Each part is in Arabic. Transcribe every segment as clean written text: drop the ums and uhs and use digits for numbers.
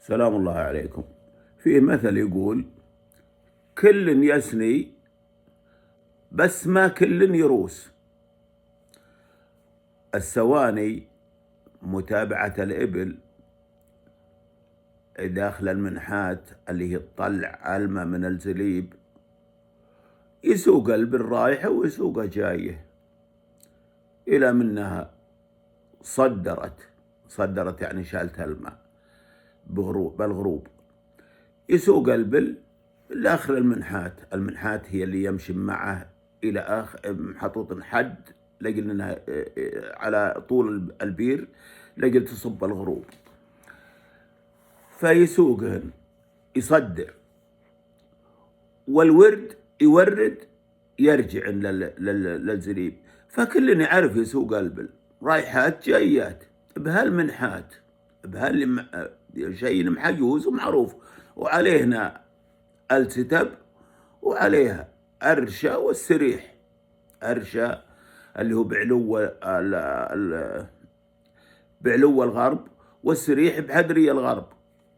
سلام الله عليكم. في مثل يقول: كل يسني بس ما كل يروس. السواني متابعة الإبل داخل المنحات اللي هي تطلع علمة من الزليب، يسوق الإبل رايحة ويسوقها جاية، إلى منها صدرت يعني شالتها الماء بالغروب. يسوق الإبل لآخر المنحات هي اللي يمشي معه إلى آخر محطوط حد لقل إنها على طول البير لقل تصب الغروب، فيسوقهن يصدر، والورد يورد يرجع للزريب. فكل يعرف يسوق الإبل رايحات جايات بهالمنحات شيء محجوز ومعروف، وعليهنا الستب وعليها أرشة والسريح. أرشة اللي هو بعلو الغرب، والسريح بحدري الغرب،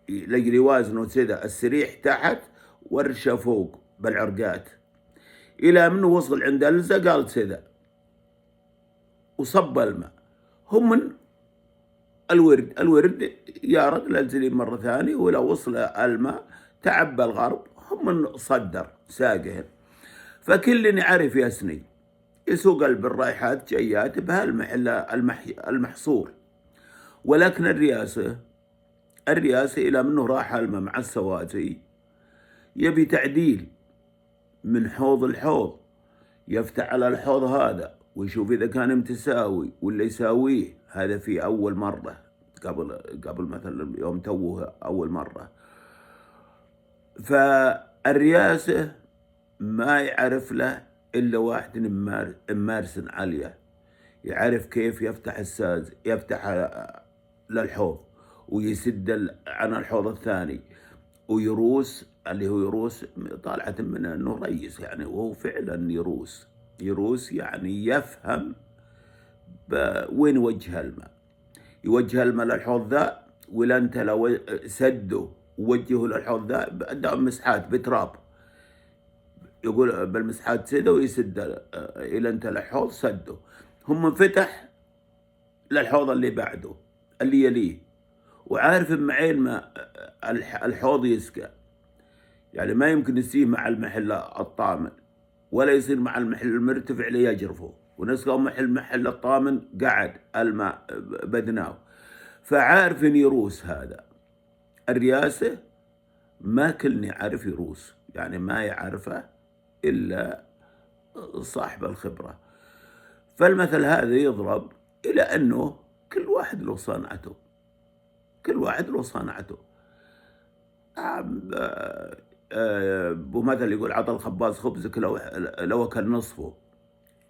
لقي يوازنوا سدا السريح تحت والرشة فوق بالعرقات، إلى منه وصل عند ألزة قال سدا وصب الماء. هم من الورد يارد للزليب مرة ثانية، ولو وصل الماء تعبى الغرب هم من صدر ساقهن. فكل يعرف يسني يسوق بالرايحات جيات بهالمحل المحصور. ولكن الرياسة إلى منه راح الماء مع السواتي يبي تعديل من حوض الحوض، يفتح على الحوض هذا ويشوف إذا كان متساوي ولا يساويه. هذا في أول مرة قبل مثلا يوم توه أول مرة. فالرياسة ما يعرف له إلا واحد ممارس عليه، يعرف كيف يفتح الساز، يفتح للحوض ويسد عن الحوض الثاني ويروس، اللي هو يروس طالعة من أنه ريس يعني، وهو فعلا يروس يعني يفهم وين يوجه الماء. يوجه الماء للحوض ذا، ولا أنت لو سده ووجهه للحوض ذا عندهم مسحات بتراب، يقول بالمسحات سده ويسد إلى أنت للحوض سده. هم فتح للحوض اللي بعده اللي يليه، وعارف معين ما الحوض يسقى، يعني ما يمكن يسيه مع المحل الطامن، ولا يصير مع المحل المرتفع ليجرفه، ونسقى محل الطامن قعد الماء بدناه. فعارف إن يروس. هذا الرياسة ما كلني يعرف يروس، يعني ما يعرفه إلا صاحب الخبرة. فالمثل هذا يضرب إلى أنه كل واحد له صنعته. ومثل يقول: عطى الخباز خبزك لو أكل نصفه،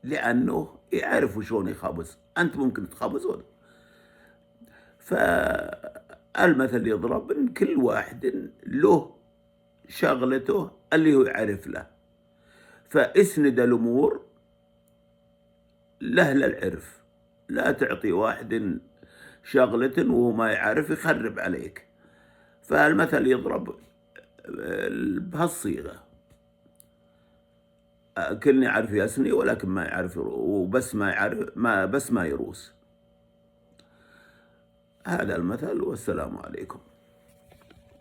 لأنه يعرف شلون يخبز. أنت ممكن تخبز فالمثل يضرب إن كل واحد له شغلته اللي هو يعرف له، فاسند الأمور له للعرف، لا تعطي واحد شغلة وهو ما يعرف يخرب عليك. فالمثل يضرب بهالصيغة: كلني يعرف يسني ولكن ما يعرف وبس ما يعرف بس ما يروس. هذا المثل، والسلام عليكم.